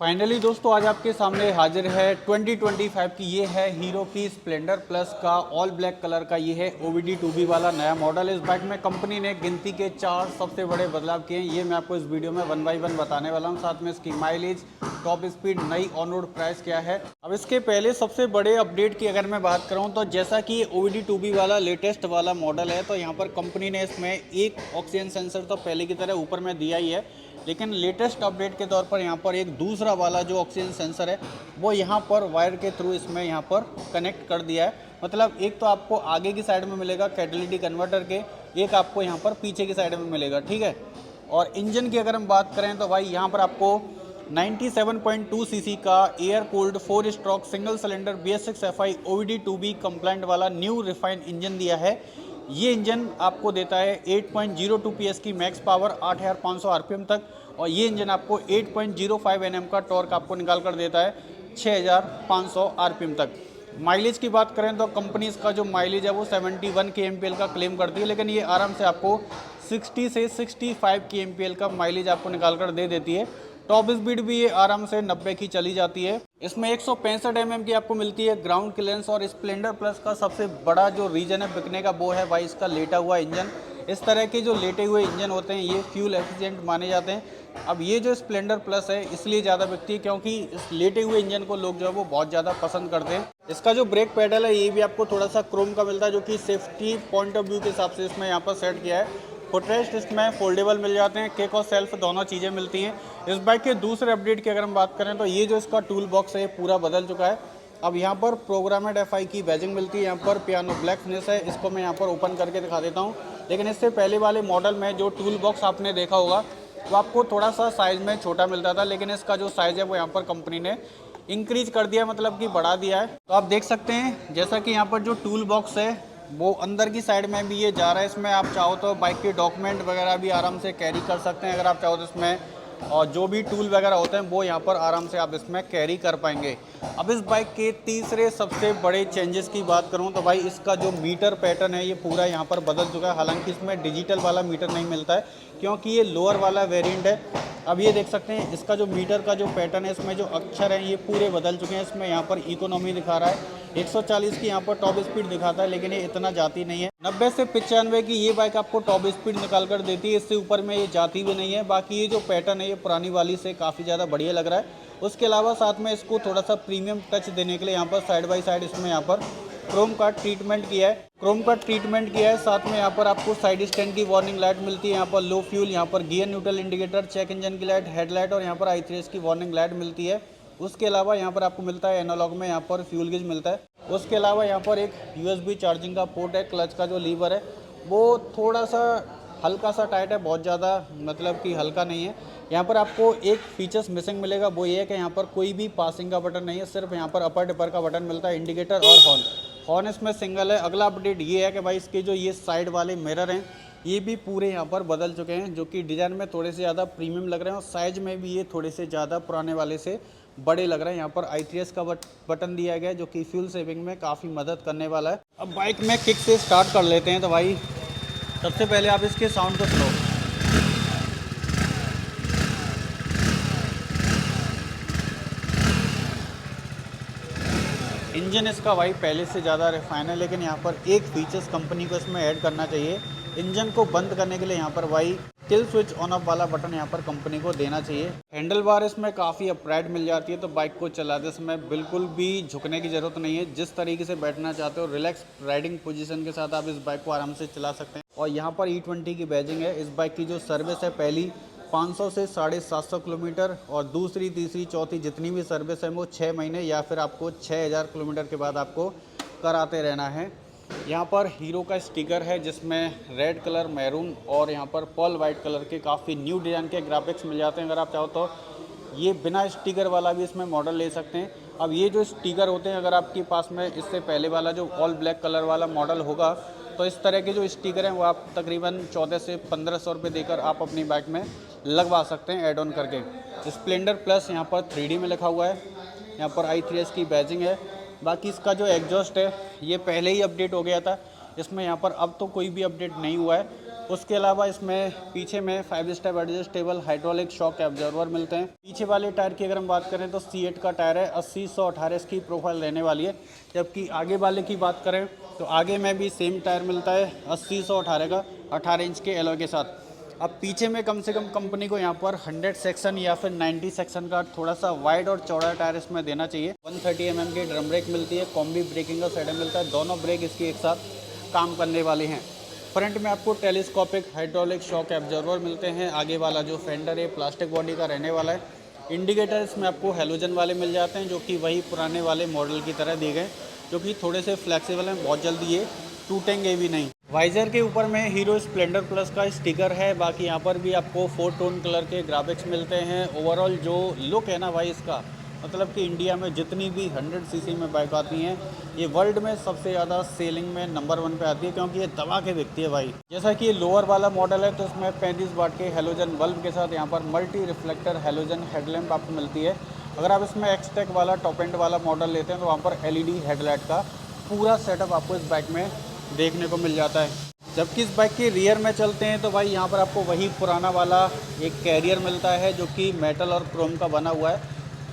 Finally दोस्तों आज आपके सामने हाजिर है 2025 की ये है हीरो की स्प्लेंडर प्लस का ऑल ब्लैक कलर का ये है OBD 2B वाला नया मॉडल। इस बाइक में कंपनी ने गिनती के 4 सबसे बड़े बदलाव किए हैं। ये मैं आपको इस वीडियो में 1 बाय 1 बताने वाला हूँ। साथ में इसकी माइलेज, टॉप स्पीड, नई ऑन रोड प्राइस क्या है। अब इसके पहले सबसे बड़े अपडेट की अगर मैं बात करूँ तो जैसा कि OBD 2B वाला लेटेस्ट वाला मॉडल है तो यहाँ पर कंपनी ने इसमें एक ऑक्सीजन सेंसर तो पहले की तरह ऊपर में दिया ही है, लेकिन लेटेस्ट अपडेट के तौर पर यहाँ पर एक दूसरा वाला जो ऑक्सीजन सेंसर है वो यहाँ पर वायर के थ्रू इसमें यहाँ पर कनेक्ट कर दिया है। मतलब एक तो आपको आगे की साइड में मिलेगा कैटेलिटिक कन्वर्टर के, एक आपको यहाँ पर पीछे की साइड में मिलेगा, ठीक है। और इंजन की अगर हम बात करें तो भाई यहाँ पर आपको 97.2 सीसी का air cooled 4 stroke single cylinder BS6FI OBD 2B compliant वाला न्यू रिफाइंड इंजन दिया है। ये इंजन आपको देता है 8.02 PS की मैक्स पावर 8500 RPM तक, और ये इंजन आपको 8.05 Nm का टॉर्क आपको निकाल कर देता है 6500 RPM तक। माइलेज की बात करें तो कंपनी इसका जो माइलेज है वो 71 kmpl का क्लेम करती है, लेकिन ये आराम से आपको 60 से 65 kmpl का माइलेज आपको निकाल कर दे देती है। टॉप स्पीड भी ये आराम से 90 की चली जाती है। इसमें 165 mm की आपको मिलती है ग्राउंड क्लियरेंस। और स्प्लेंडर प्लस का सबसे बड़ा जो रीजन है बिकने का वो है भाई इसका लेटा हुआ इंजन। इस तरह के जो लेटे हुए इंजन होते हैं ये फ्यूल एफिशिएंट माने जाते हैं। अब ये जो स्प्लेंडर प्लस है इसलिए ज़्यादा बिकती है क्योंकि इस लेटे हुए इंजन को लोग जो है वो बहुत ज़्यादा पसंद करते हैं। इसका जो ब्रेक पैडल है ये भी आपको थोड़ा सा क्रोम का मिलता है, जो कि सेफ्टी पॉइंट ऑफ व्यू के हिसाब से इसमें यहाँ पर सेट किया है। फुटरेस्ट इसमें फोल्डेबल मिल जाते हैं, किक और सेल्फ दोनों चीज़ें मिलती हैं। इस बाइक के दूसरे अपडेट की अगर हम बात करें तो ये जो इसका टूल बॉक्स है ये पूरा बदल चुका है। अब यहाँ पर प्रोग्रामेड FI की बैजिंग मिलती है, यहाँ पर पियानो ब्लैक फिनिश है। इसको मैं यहाँ पर ओपन करके दिखा देता हूँ। लेकिन इससे पहले वाले मॉडल में जो टूल बॉक्स आपने देखा होगा वो आपको थोड़ा सा साइज़ में छोटा मिलता था, लेकिन इसका जो साइज़ है वो यहाँ पर कंपनी ने इंक्रीज कर दिया, मतलब कि बढ़ा दिया है। तो आप देख सकते हैं जैसा कि यहाँ पर जो टूल बॉक्स है वो अंदर की साइड में भी ये जा रहा है। इसमें आप चाहो तो बाइक के डॉक्यूमेंट वगैरह भी आराम से कैरी कर सकते हैं अगर आप चाहो तो इसमें, और जो भी टूल वगैरह होते हैं वो यहाँ पर आराम से आप इसमें कैरी कर पाएंगे। अब इस बाइक के तीसरे सबसे बड़े चेंजेस की बात करूँ तो भाई इसका जो मीटर पैटर्न है ये पूरा यहाँ पर बदल चुका है। हालांकि इसमें डिजिटल वाला मीटर नहीं मिलता है क्योंकि ये लोअर वाला वेरिएंट है। अब ये देख सकते हैं इसका जो मीटर का जो पैटर्न है इसमें जो अक्षर हैं ये पूरे बदल चुके हैं। इसमें यहाँ पर इकोनॉमी दिखा रहा है, 140 की यहाँ पर टॉप स्पीड दिखाता है, लेकिन ये इतना जाती नहीं है। 90 से 95 की ये बाइक आपको टॉप स्पीड निकाल कर देती है, इससे ऊपर में ये जाती भी नहीं है। बाकी ये जो पैटर्न है ये पुरानी वाली से काफ़ी ज़्यादा बढ़िया लग रहा है। उसके अलावा साथ में इसको थोड़ा सा प्रीमियम टच देने के लिए यहाँ पर साइड बाई साइड इसमें यहाँ पर क्रोम का ट्रीटमेंट किया है। साथ में यहाँ पर आपको साइड स्टैंड की वार्निंग लाइट मिलती है, यहाँ पर लो फ्यूल, यहाँ पर gear neutral indicator, check engine की लाइट, हेडलाइट और यहाँ पर I3S की वार्निंग लाइट मिलती है। उसके अलावा यहाँ पर आपको मिलता है एनालॉग में यहाँ पर फ्यूल गेज मिलता है। उसके अलावा यहाँ पर एक USB चार्जिंग का पोर्ट है। क्लच का जो लीवर है वो थोड़ा सा हल्का सा टाइट है, बहुत ज़्यादा मतलब कि हल्का नहीं है। यहाँ पर आपको एक फीचर्स मिसिंग मिलेगा, वो ये है कि यहाँ पर कोई भी पासिंग का बटन नहीं है, सिर्फ यहाँ पर अपर डिपर का बटन मिलता है। इंडिकेटर और हॉर्न इसमें सिंगल है। अगला अपडेट ये है कि भाई इसके जो ये साइड वाले मिरर हैं ये भी पूरे यहाँ पर बदल चुके हैं, जो कि डिज़ाइन में थोड़े से ज़्यादा प्रीमियम लग रहे हैं और साइज में भी ये थोड़े से ज़्यादा पुराने वाले से बड़े लग रहे हैं। यहाँ पर I3S का बटन दिया गया है जो कि फ्यूल सेविंग में काफ़ी मदद करने वाला है। अब बाइक में किक से स्टार्ट कर लेते हैं। तो भाई सबसे पहले आप इसके साउंड को सुनो। इंजन इसका भाई पहले से ज़्यादा रिफाइन है, लेकिन यहाँ पर एक फीचर्स कंपनी को इसमें ऐड करना चाहिए। इंजन को बंद करने के लिए यहाँ पर भाई किल स्विच ऑन ऑफ वाला बटन यहाँ पर कंपनी को देना चाहिए। हैंडल बार इसमें काफ़ी अपराइट मिल जाती है, तो बाइक को चलाते समय बिल्कुल भी झुकने की ज़रूरत नहीं है। जिस तरीके से बैठना चाहते हो रिलैक्स राइडिंग पोजीशन के साथ आप इस बाइक को आराम से चला सकते हैं। और यहाँ पर E20 की बैजिंग है। इस बाइक की जो सर्विस है पहली 500 से 750 किलोमीटर, और दूसरी, तीसरी, चौथी जितनी भी सर्विस है वो 6 महीने या फिर आपको 6000 किलोमीटर के बाद आपको कराते रहना है। यहाँ पर हीरो का स्टिकर है जिसमें रेड कलर, मैरून और यहाँ पर पर्ल वाइट कलर के काफ़ी न्यू डिज़ाइन के ग्राफिक्स मिल जाते हैं। अगर आप चाहो तो ये बिना स्टिकर वाला भी इसमें मॉडल ले सकते हैं। अब ये जो स्टिकर होते हैं अगर आपके पास में इससे पहले वाला जो ऑल ब्लैक कलर वाला मॉडल होगा तो इस तरह के जो स्टिकर हैं वो आप तकरीबन 1400 से 1500 रुपये देकर आप अपनी बाइक में लगवा सकते हैं ऐड ऑन करके। स्प्लेंडर प्लस यहाँ पर 3D में लिखा हुआ है। यहाँ पर I3S की बैजिंग है। बाकी इसका जो एग्जॉस्ट है ये पहले ही अपडेट हो गया था, इसमें यहाँ पर अब तो कोई भी अपडेट नहीं हुआ है। उसके अलावा इसमें पीछे में 5 step adjustable hydraulic shock absorber मिलते हैं। पीछे वाले टायर की अगर हम बात करें तो C8 का टायर है, 80/118 इसकी प्रोफाइल रहने वाली है। जबकि आगे वाले की बात करें तो आगे में भी सेम टायर मिलता है 80/118 का, 18 इंच के एलॉय के साथ। अब पीछे में कम से कम कंपनी को यहाँ पर 100 सेक्शन या फिर 90 सेक्शन का थोड़ा सा वाइड और चौड़ा टायर इसमें देना चाहिए। 130 mm की ड्रम ब्रेक मिलती है, कॉम्बी ब्रेकिंग का सेटअप मिलता है, दोनों ब्रेक इसकी एक साथ काम करने वाले हैं। फ्रंट में आपको टेलीस्कोपिक हाइड्रोलिक शॉक एब्जॉर्वर मिलते हैं। आगे वाला जो फेंडर है प्लास्टिक बॉडी का रहने वाला है। इंडिकेटर इसमें आपको हेलोजन वाले मिल जाते हैं, जो कि वही पुराने वाले मॉडल की तरह दिए गए, जो कि थोड़े से फ्लेक्सिबल हैं, बहुत जल्दी ये टूटेंगे भी नहीं। वाइजर के ऊपर में हीरो स्प्लेंडर प्लस का स्टिकर है। बाकी यहाँ पर भी आपको 4 टोन कलर के ग्राफिक्स मिलते हैं। ओवरऑल जो लुक है ना भाई इसका, मतलब कि इंडिया में जितनी भी 100 सीसी में बाइक आती हैं, ये वर्ल्ड में सबसे ज़्यादा सेलिंग में नंबर 1 पे आती है, क्योंकि ये दबा के दिखती है भाई। जैसा कि ये लोअर वाला मॉडल है तो इसमें 35 वाट के हेलोजन बल्ब के साथ यहाँ पर मल्टी रिफ्लेक्टर हेलोजन हेडलैम्प आपको मिलती है। अगर आप इसमें एक्सटेक वाला टॉप एंड वाला मॉडल लेते हैं तो वहाँ पर LED हेडलाइट का पूरा सेटअप आपको इस बाइक में देखने को मिल जाता है। जबकि इस बाइक के रियर में चलते हैं तो भाई यहाँ पर आपको वही पुराना वाला एक कैरियर मिलता है, जो कि मेटल और क्रोम का बना हुआ है,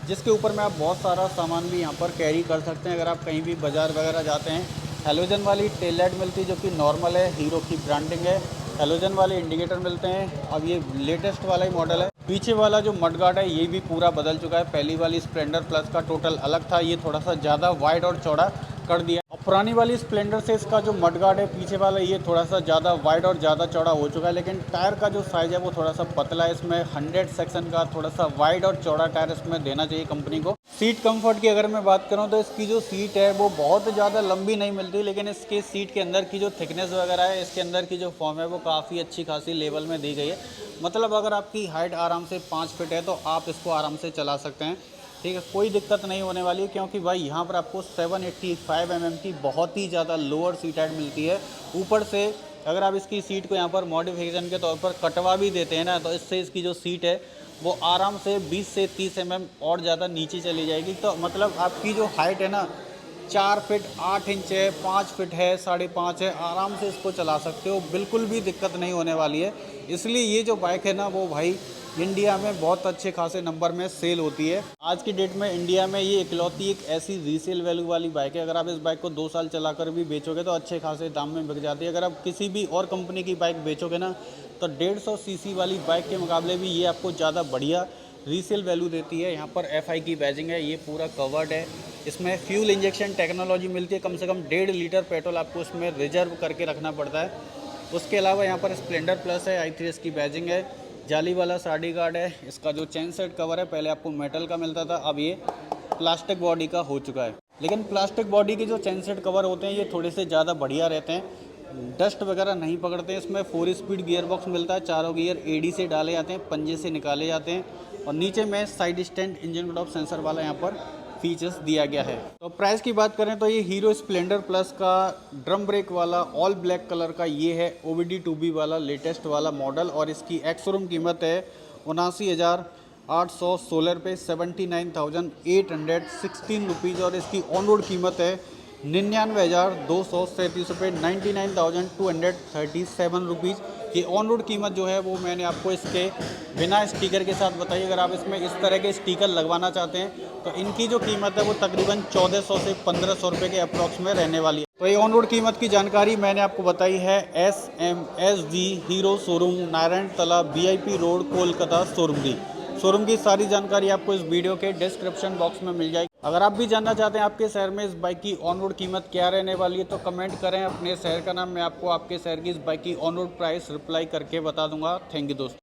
जिसके ऊपर में आप बहुत सारा सामान भी यहाँ पर कैरी कर सकते हैं अगर आप कहीं भी बाज़ार वगैरह जाते हैं। हेलोजन वाली टेल लाइट मिलती है, जो कि नॉर्मल है, हीरो की ब्रांडिंग है। हेलोजन वाले इंडिकेटर मिलते हैं। अब ये लेटेस्ट वाला ही मॉडल है। पीछे वाला जो मडगार्ड है ये भी पूरा बदल चुका है। पहली वाली स्प्लेंडर प्लस का टोटल अलग था, ये थोड़ा सा ज़्यादा वाइड और चौड़ा कर दिया। और पुरानी वाली स्प्लेंडर से इसका जो मडगार्ड है पीछे वाला, ये थोड़ा सा ज़्यादा वाइड और ज़्यादा चौड़ा हो चुका है, लेकिन टायर का जो साइज़ है वो थोड़ा सा पतला है। इसमें 100 सेक्शन का थोड़ा सा वाइड और चौड़ा टायर इसमें देना चाहिए कंपनी को। सीट कंफर्ट की अगर मैं बात करूं तो इसकी जो सीट है वो बहुत ज़्यादा लंबी नहीं मिलती, लेकिन इसके सीट के अंदर की जो थिकनेस वगैरह है, इसके अंदर की जो फॉर्म है वो काफ़ी अच्छी खासी लेवल में दी गई है। मतलब अगर आपकी हाइट आराम से 5 फीट है तो आप इसको आराम से चला सकते हैं, ठीक है, कोई दिक्कत नहीं होने वाली है। क्योंकि भाई यहाँ पर आपको 785 mm की बहुत ही ज़्यादा लोअर सीट हाइट मिलती है। ऊपर से अगर आप इसकी सीट को यहाँ पर मॉडिफिकेशन के तौर पर कटवा भी देते हैं ना, तो इससे इसकी जो सीट है वो आराम से 20 से 30 mm और ज़्यादा नीचे चली जाएगी। तो मतलब आपकी जो हाइट है ना 4 फीट 8 इंच है, 5 फीट है, 5.5 है, आराम से इसको चला सकते हो, बिल्कुल भी दिक्कत नहीं होने वाली है। इसलिए ये जो बाइक है ना वो भाई इंडिया में बहुत अच्छे खासे नंबर में सेल होती है। आज की डेट में इंडिया में ये इकलौती एक ऐसी रीसेल वैल्यू वाली बाइक है। अगर आप इस बाइक को 2 साल चलाकर भी बेचोगे तो अच्छे खासे दाम में बिक जाती है। अगर आप किसी भी और कंपनी की बाइक बेचोगे ना तो 150 सीसी वाली बाइक के मुकाबले भी ये आपको ज़्यादा बढ़िया रीसेल वैल्यू देती है। यहाँ पर FI की बैजिंग है, ये पूरा कवर्ड है। इसमें फ्यूल इंजेक्शन टेक्नोलॉजी मिलती है, कम से कम 1.5 लीटर पेट्रोल आपको इसमें रिजर्व करके रखना पड़ता है। उसके अलावा यहाँ पर स्प्लेंडर प्लस है, i3 की बैजिंग है, जाली वाला साडी गार्ड है। इसका जो चेन सेट कवर है पहले आपको मेटल का मिलता था, अब ये प्लास्टिक बॉडी का हो चुका है। लेकिन प्लास्टिक बॉडी के जो चेन सेट कवर होते हैं ये थोड़े से ज़्यादा बढ़िया रहते हैं, डस्ट वगैरह नहीं पकड़ते हैं। इसमें 4 स्पीड गियर बॉक्स मिलता है, चारों गियर AD से डाले जाते हैं, पंजे से निकाले जाते हैं। और नीचे में side stand engine top sensor वाला यहाँ पर फीचर्स दिया गया है। तो प्राइस की बात करें तो ये हीरो स्प्लेंडर प्लस का ड्रम ब्रेक वाला ऑल ब्लैक कलर का ये है OBD 2B वाला लेटेस्ट वाला मॉडल, और इसकी एक्स-शोरूम कीमत है 79,816 रुपये, 79,816 रुपीज़। और इसकी ऑन रोड कीमत है 99,237 रुपये, 99,237 रुपीज़। ये ऑन रोड कीमत जो है वो मैंने आपको इसके बिना स्टिकर के साथ बताई। अगर आप इसमें इस तरह के स्टिकर लगवाना चाहते हैं तो इनकी जो कीमत है वो तकरीबन 1400 से 1500 रुपये के अप्रॉक्स में रहने वाली है। तो ये ऑन रोड कीमत की जानकारी मैंने आपको बताई है SMSG हीरो शोरूम, नारायण तला, VIP रोड, कोलकाता शोरूम की। शोरूम की सारी जानकारी आपको इस वीडियो के डिस्क्रिप्शन बॉक्स में मिल जाएगी। अगर आप भी जानना चाहते हैं आपके शहर में इस बाइक की ऑन रोड कीमत क्या रहने वाली है तो कमेंट करें अपने शहर का नाम, मैं आपको आपके शहर की इस बाइक की ऑन रोड प्राइस रिप्लाई करके बता दूंगा। थैंक यू दोस्तों।